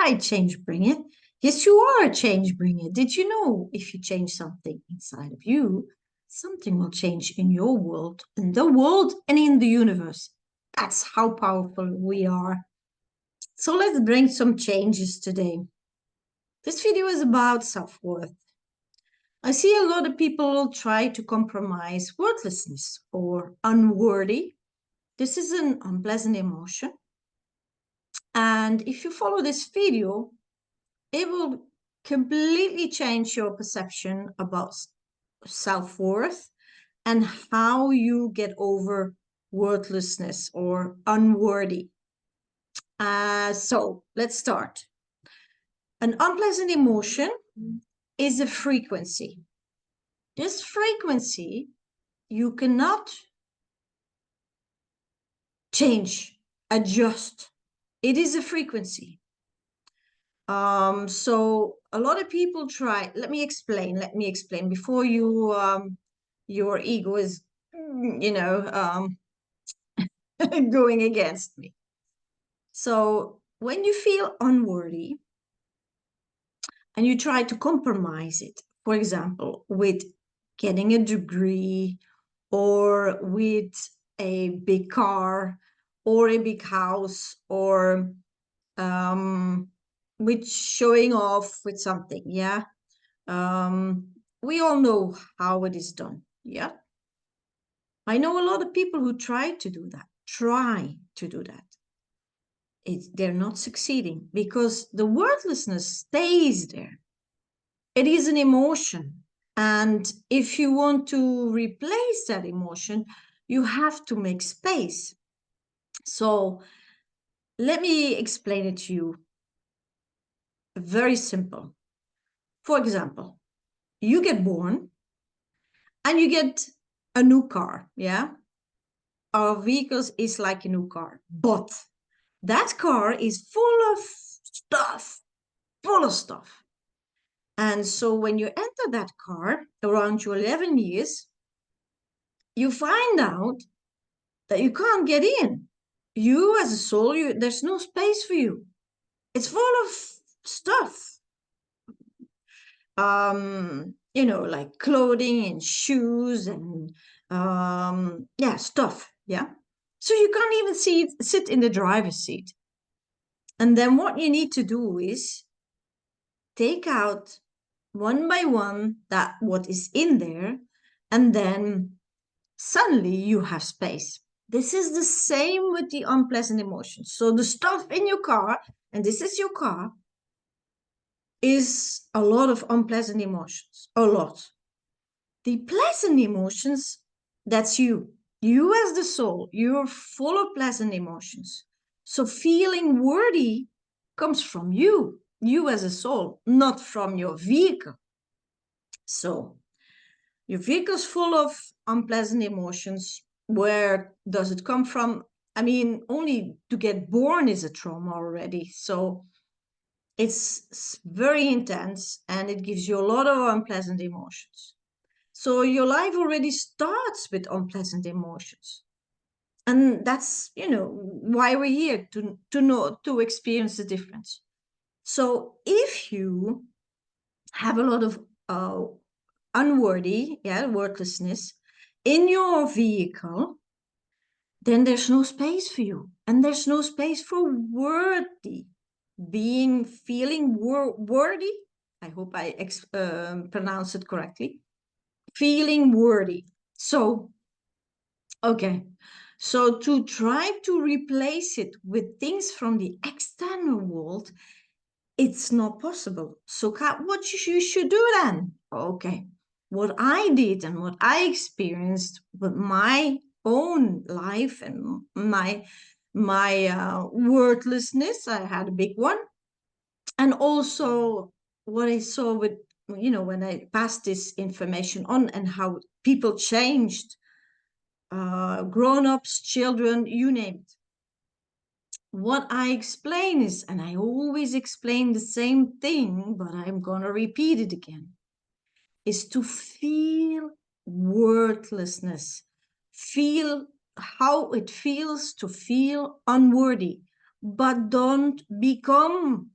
Hi, changebringer. Yes, you are a changebringer. Did you know if you change something inside of you, something will change in the world and in the universe? That's how powerful we are. So let's bring some changes today. This video is about self-worth. I see a lot of people try to compromise worthlessness or unworthy. This is an unpleasant emotion. And if you follow this video, it will completely change your perception about self-worth and how you get over worthlessness or unworthy. So let's start. An unpleasant emotion is a frequency. This frequency you cannot change, adjust. It is a frequency. So a lot of people try. Let me explain before your ego is, going against me. So when you feel unworthy and you try to compromise it, for example, with getting a degree or with a big car or a big house or with showing off with something, yeah. We all know how it is done, yeah. I know a lot of people who try to do that. They're not succeeding because the worthlessness stays there. It is an emotion. And if you want to replace that emotion, you have to make space. So let me explain it to you. Very simple. For example, you get born and you get a new car, yeah? Our vehicles is like a new car, but that car is full of stuff. And so when you enter that car around your 11 years, you find out that you can't get in. You as a soul, there's no space for you. It's full of stuff. Like clothing and shoes and stuff. Yeah. So you can't even sit in the driver's seat. And then what you need to do is take out one by one that what is in there, and then suddenly you have space. This is the same with the unpleasant emotions. So the stuff in your car, and this is your car, is a lot of unpleasant emotions, a lot. The pleasant emotions, that's you. You as the soul, you're full of pleasant emotions. So feeling worthy comes from you as a soul, not from your vehicle. So your vehicle is full of unpleasant emotions. Where does it come from? I mean, only to get born is a trauma already. So it's very intense and it gives you a lot of unpleasant emotions. So your life already starts with unpleasant emotions. And that's, why we're here, to know, to experience the difference. So if you have a lot of unworthy, worthlessness in your vehicle, then there's no space for you. And there's no space for worthy, feeling worthy. I hope I pronounce it correctly. Feeling worthy. So, okay. So to try to replace it with things from the external world, it's not possible. So what you should do then? Okay. What I did and what I experienced with my own life and my worthlessness, I had a big one. And also what I saw with, when I passed this information on and how people changed, grown-ups, children, you name it. What I explain is, and I always explain the same thing, but I'm gonna repeat it again, is to feel worthlessness. Feel how it feels to feel unworthy, but don't become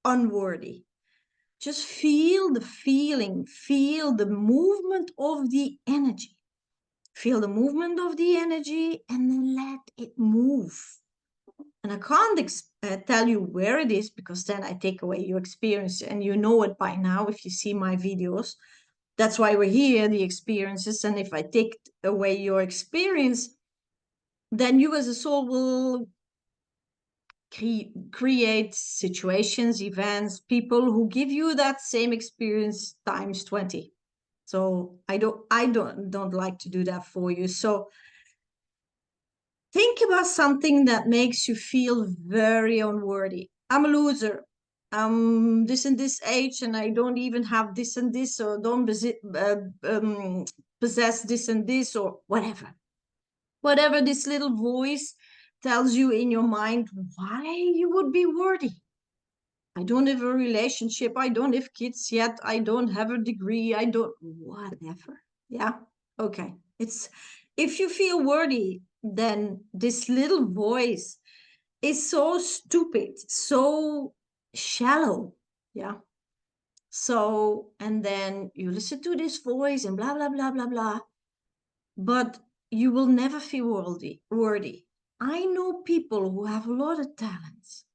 unworthy. Just feel the feeling, feel the movement of the energy. Feel the movement of the energy and then let it move. And I can't tell you where it is, because then I take away your experience, and you know it by now if you see my videos. That's why we're here, the experiences. And if I take away your experience, then you as a soul will create situations, events, people who give you that same experience times 20. So I don't like to do that for you. So think about something that makes you feel very unworthy. I'm a loser. I'm this and this age, and I don't even have this and this, or don't possess this and this, or whatever. Whatever this little voice tells you in your mind why you would be worthy. I don't have a relationship. I don't have kids yet. I don't have a degree. I don't, whatever. Yeah. Okay. It's, if you feel worthy, then this little voice is so stupid, so shallow. Yeah. So, and then you listen to this voice and blah, blah, blah, blah, blah. But you will never feel worthy. I know people who have a lot of talents,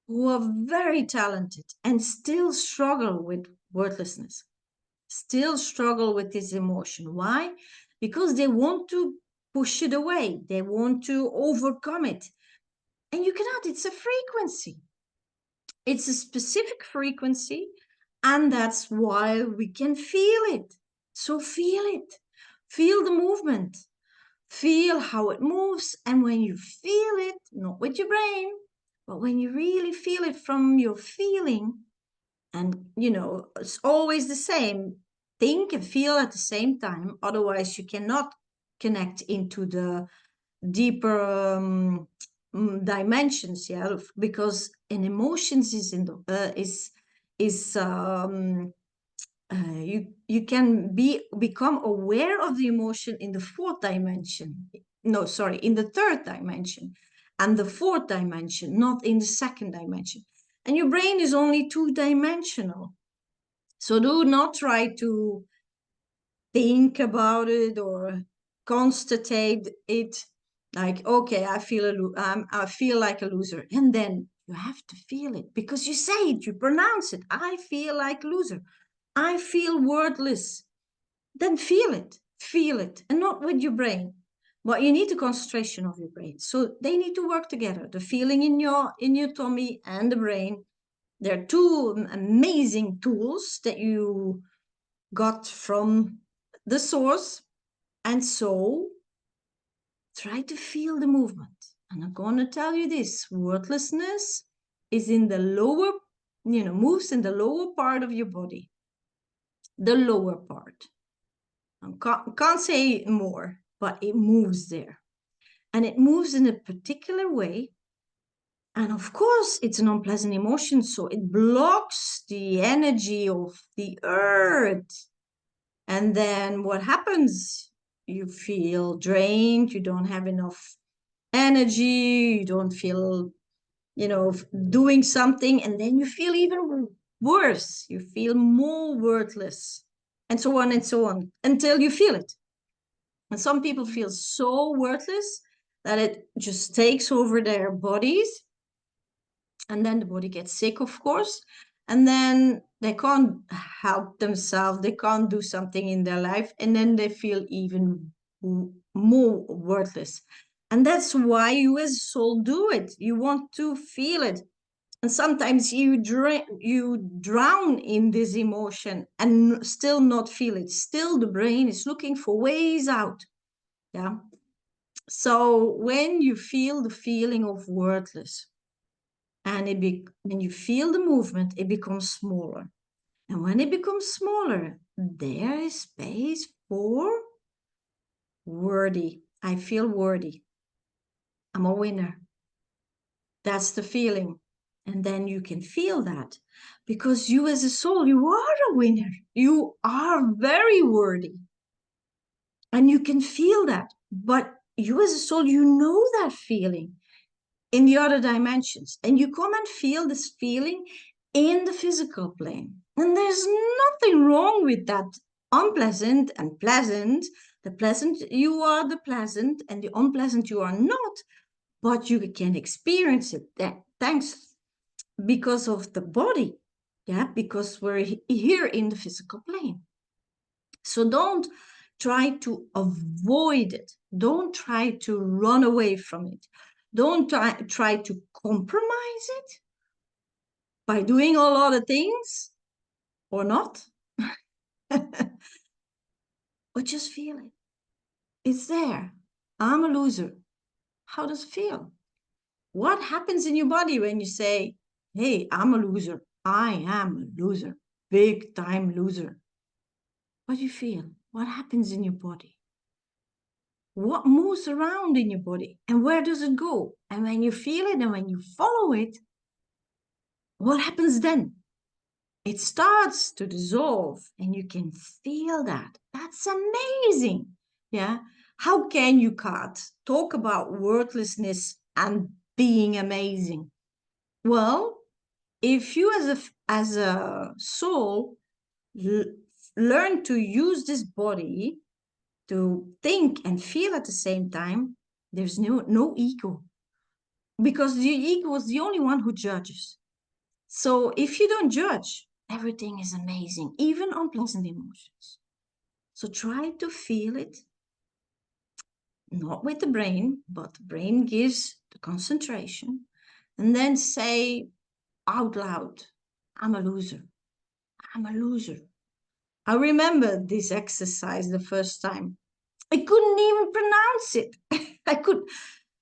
who are very talented and still struggle with worthlessness, still struggle with this emotion. Why? Because they want to push it away, they want to overcome it. And you cannot, it's a frequency. It's a specific frequency, and that's why we can feel it. So feel it, feel the movement, feel how it moves. And when you feel it, not with your brain, but when you really feel it from your feeling, and it's always the same, think and feel at the same time, otherwise you cannot connect into the deeper dimensions. Yeah, because an emotions is in the you can become aware of the emotion in the fourth dimension. No, sorry, in the third dimension and the fourth dimension, not in the second dimension. And your brain is only two-dimensional. So do not try to think about it or constate it like, okay, I feel like a loser. And then you have to feel it because you say it, you pronounce it. I feel like a loser. I feel worthless. Then feel it, and not with your brain. But you need the concentration of your brain. So they need to work together. The feeling in your tummy and the brain. They're two amazing tools that you got from the source. And so try to feel the movement. And I'm going to tell you this, worthlessness is in the lower, moves in the lower part of your body. The lower part. I can't say more, but it moves there. And it moves in a particular way. And of course, it's an unpleasant emotion, so it blocks the energy of the earth. And then what happens? You feel drained, you don't have enough energy, you don't feel, doing something, and then you feel even worse. You feel more worthless, and so on, until you feel it. And some people feel so worthless that it just takes over their bodies. And then the body gets sick, of course. And then they can't help themselves. They can't do something in their life. And then they feel even more worthless. And that's why you as a soul do it. You want to feel it. And sometimes you drown in this emotion and still not feel it. Still the brain is looking for ways out. Yeah. So when you feel the feeling of worthless, and when you feel the movement, it becomes smaller. And when it becomes smaller, there is space for worthy. I feel worthy. I'm a winner. That's the feeling. And then you can feel that because you as a soul, you are a winner. You are very worthy. And you can feel that. But you as a soul, you know that feeling. in the other dimensions. And you come and feel this feeling in the physical plane. And there's nothing wrong with that unpleasant and pleasant. The pleasant, you are the pleasant, and the unpleasant, you are not. But you can experience it thanks because of the body. Yeah, because we're here in the physical plane. So don't try to avoid it. Don't try to run away from it. Don't try to compromise it by doing a lot of things or not. But just feel it. It's there. I'm a loser. How does it feel? What happens in your body when you say, hey, I'm a loser. I am a loser. Big time loser. What do you feel? What happens in your body? What moves around in your body? And where does it go? And when you feel it and when you follow it, what happens then? It starts to dissolve and you can feel that. That's amazing. Yeah. How can you, Kat, talk about worthlessness and being amazing? Well, if you as a soul learn to use this body to think and feel at the same time, there's no ego, because the ego is the only one who judges. So if you don't judge, everything is amazing, even unpleasant emotions. So try to feel it, not with the brain, but the brain gives the concentration, and then say out loud, I'm a loser. I'm a loser. I remember this exercise the first time. I couldn't even pronounce it.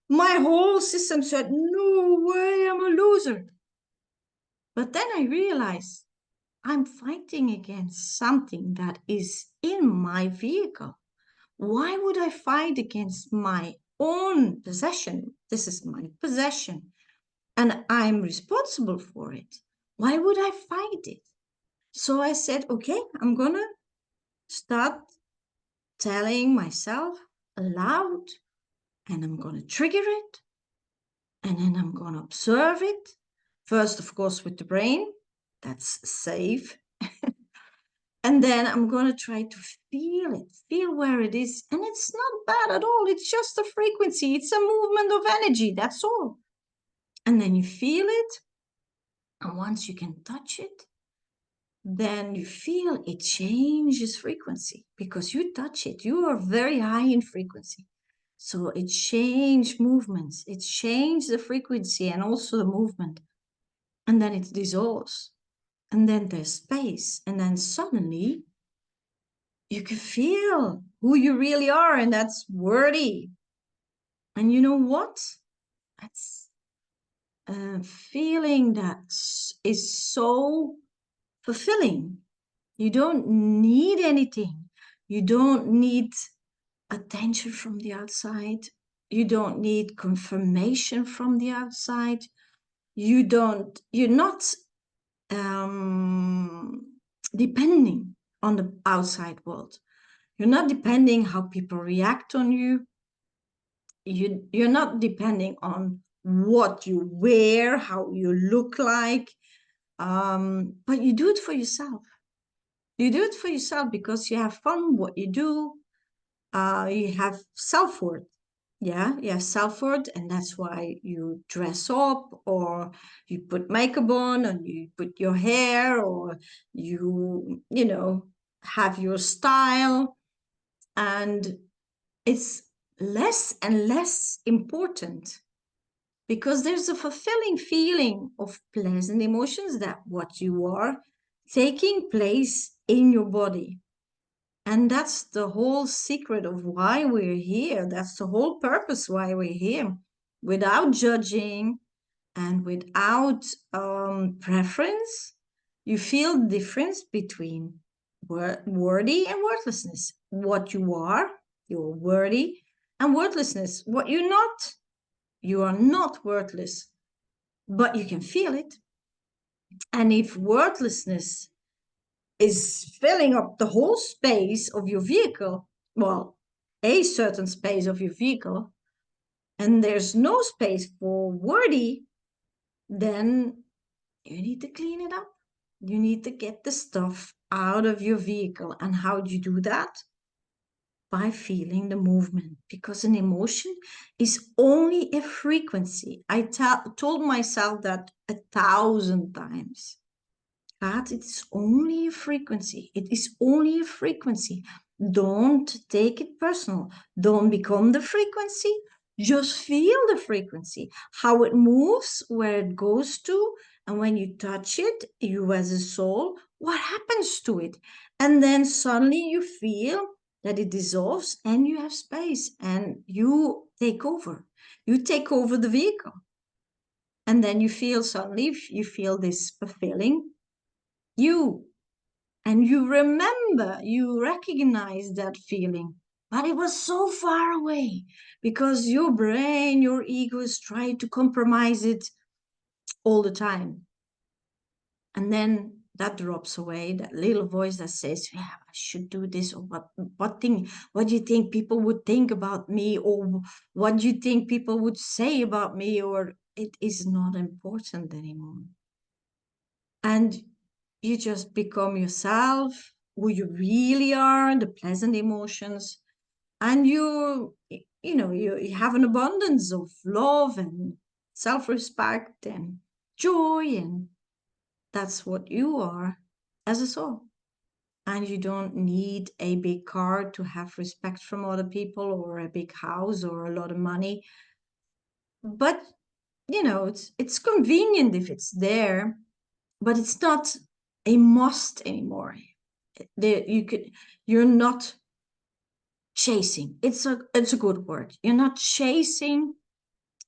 My whole system said, no way, I'm a loser. But then I realized I'm fighting against something that is in my vehicle. Why would I fight against my own possession? This is my possession, and I'm responsible for it. Why would I fight it? So I said, okay, I'm gonna start telling myself aloud, and I'm gonna trigger it, and then I'm gonna observe it. First, of course, with the brain, that's safe. And then I'm going to try to feel where it is. And it's not bad at all. It's just a frequency. It's a movement of energy. That's all. And then you feel it. And once you can touch it, then you feel it changes frequency because you touch it. You are very high in frequency. So it changed movements. It changed the frequency and also the movement. And then it dissolves. And then there's space. And then suddenly you can feel who you really are, and that's worthy. And you know what? That's a feeling that is so fulfilling. You don't need anything. You don't need attention from the outside. You don't need confirmation from the outside. You're not depending on the outside world. You're not depending how people react on you. You're not depending on what you wear, how you look like, but you do it for yourself. You do it for yourself because you have fun what you do. You have self-worth. Yeah, you have self-worth, and that's why you dress up, or you put makeup on, and you put your hair, or you have your style. And it's less and less important because there's a fulfilling feeling of pleasant emotions, that what you are, taking place in your body. And that's the whole secret of why we're here. That's the whole purpose why we're here. Without judging and without preference, you feel the difference between worthy and worthlessness. What you are, you're worthy, and worthlessness, what you're not. You are not worthless, but you can feel it. And if worthlessness is filling up the whole space of your vehicle, well, a certain space of your vehicle, and there's no space for worthy, then you need to clean it up. You need to get the stuff out of your vehicle. And how do you do that? By feeling the movement, because an emotion is only a frequency. I told myself that 1,000 times. But it's only a frequency. It is only a frequency. Don't take it personal. Don't become the frequency. Just feel the frequency, how it moves, where it goes to. And when you touch it, you as a soul, what happens to it? And then suddenly you feel that it dissolves and you have space and you take over. You take over the vehicle. And then you feel suddenly, you feel this fulfilling you, and you remember, you recognize that feeling, but it was so far away because your brain, your ego is trying to compromise it all the time. And then that drops away, that little voice that says, yeah, I should do this, or what do you think people would think about me, or what do you think people would say about me, or it is not important anymore. And you just become yourself, who you really are, the pleasant emotions, and you have an abundance of love and self-respect and joy, and that's what you are as a soul. And you don't need a big car to have respect from other people, or a big house, or a lot of money. But it's convenient if it's there, but it's not a must anymore. You're not chasing. It's a good word. You're not chasing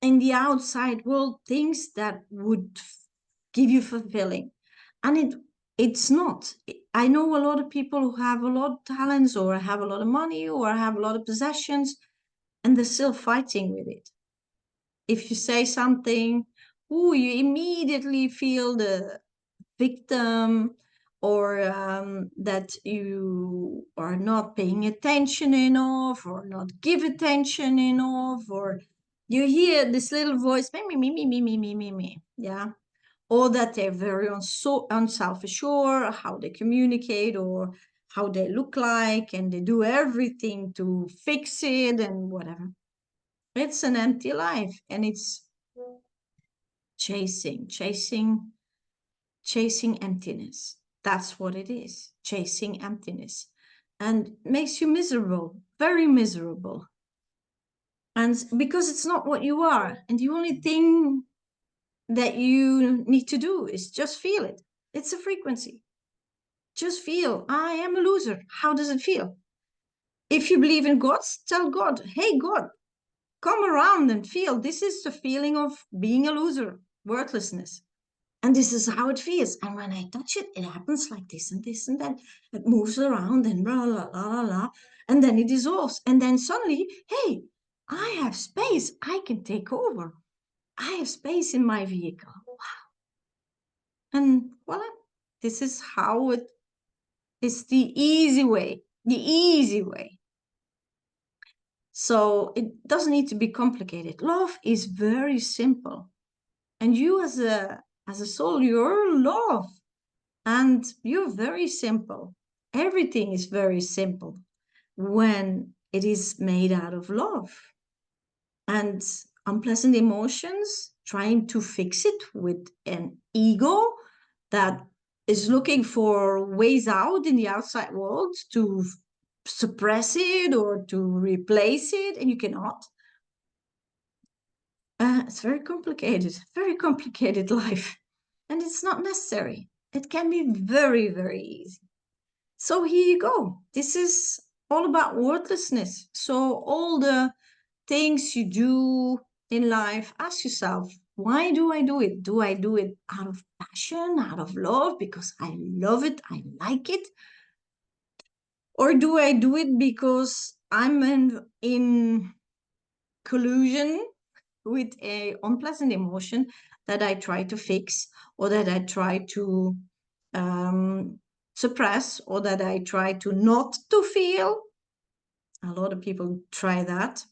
in the outside world things that would give you fulfilling, and it's not. I know a lot of people who have a lot of talents, or have a lot of money, or have a lot of possessions, and they're still fighting with it. If you say something, you immediately feel the victim, or that you are not paying attention enough, or not give attention enough, or you hear this little voice, me, me, me, me, me, me, me, me, yeah, or that they're very unselfish, or how they communicate, or how they look like, and they do everything to fix it and whatever. It's an empty life, and it's chasing emptiness. That's what it is, chasing emptiness, and makes you miserable, very miserable. And because it's not what you are, and the only thing that you need to do is just feel it. It's a frequency. Just feel, I am a loser. How does it feel? If you believe in God, tell God, hey, God, come around and feel. This is the feeling of being a loser, worthlessness. And this is how it feels. And when I touch it, it happens like this and this and that. It moves around and blah, blah, blah, blah, blah. And then it dissolves. And then suddenly, hey, I have space. I can take over. I have space in my vehicle. Wow. And voila, this is how it is, the easy way. The easy way. So it doesn't need to be complicated. Love is very simple. And you as a soul, you're love. And you're very simple. Everything is very simple when it is made out of love. And unpleasant emotions, trying to fix it with an ego that is looking for ways out in the outside world to suppress it or to replace it, and you cannot. It's very complicated life. And it's not necessary. It can be very, very easy. So here you go. This is all about worthlessness. So all the things you do in life, ask yourself, why do I do it? Do I do it out of passion, out of love, because I love it, I like it? Or do I do it because I'm in collusion with a unpleasant emotion that I try to fix, or that I try to suppress, or that I try to not to feel? A lot of people try that.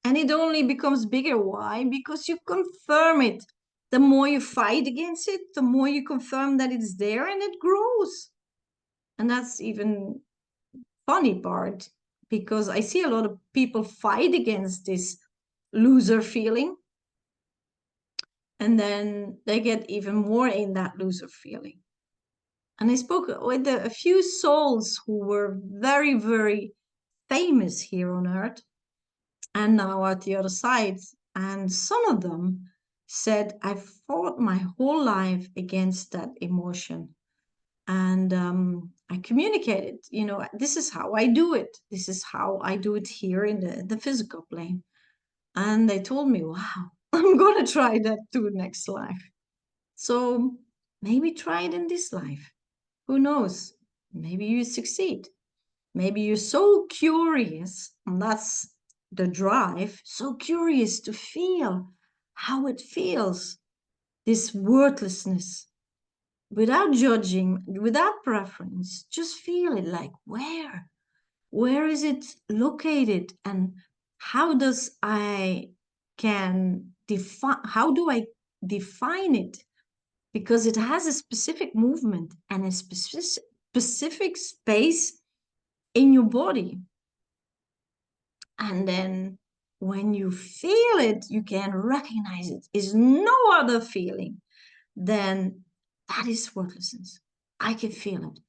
And it only becomes bigger. Why? Because you confirm it. The more you fight against it, the more you confirm that it's there, and it grows. And that's even funny part, because I see a lot of people fight against this loser feeling, and then they get even more in that loser feeling. And I spoke with a few souls who were very, very famous here on earth and now at the other side. And some of them said, I fought my whole life against that emotion. And I communicated, this is how I do it. This is how I do it here in the physical plane. And they told me, wow, I'm going to try that too next life. So maybe try it in this life. Who knows? Maybe you succeed. Maybe you're so curious, and that's the drive, so curious to feel how it feels, this worthlessness, without judging, without preference. Just feel it, like where is it located, and how does I can define, how do I define it? Because it has a specific movement and a specific space in your body. And then when you feel it, you can recognize it is no other feeling than that is worthlessness. I can feel it.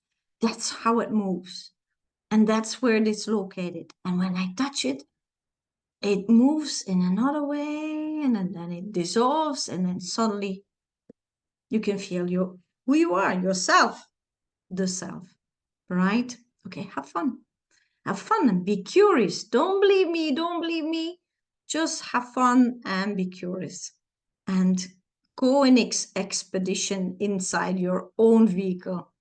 That's how it moves. And that's where it is located. And when I touch it, it moves in another way, and then it dissolves, and then suddenly you can feel who you are, yourself, the self, right? Okay, have fun. Have fun and be curious. Don't believe me, don't believe me. Just have fun and be curious. And go in expedition inside your own vehicle.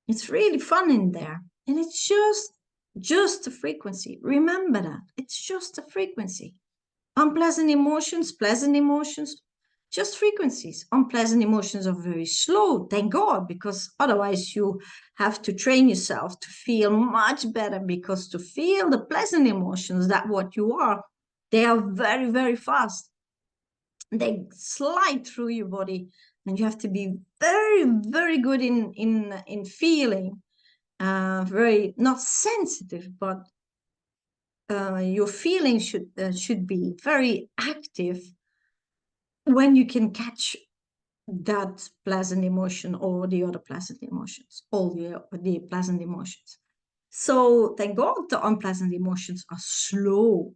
It's really fun in there. And it's just a frequency. Remember that. It's just a frequency. Unpleasant emotions, pleasant emotions, just frequencies. Unpleasant emotions are very slow, thank God, because otherwise you have to train yourself to feel much better, because to feel the pleasant emotions, that what you are, they are very, very fast. They slide through your body, and you have to be very, very good in feeling, very not sensitive, but your feelings should be very active when you can catch that pleasant emotion or the other pleasant emotions, all the pleasant emotions. So thank God the unpleasant emotions are slow.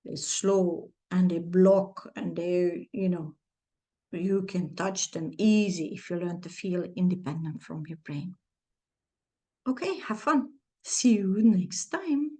They're slow and they block, and you can touch them easy if you learn to feel independent from your brain. Okay, have fun. See you next time.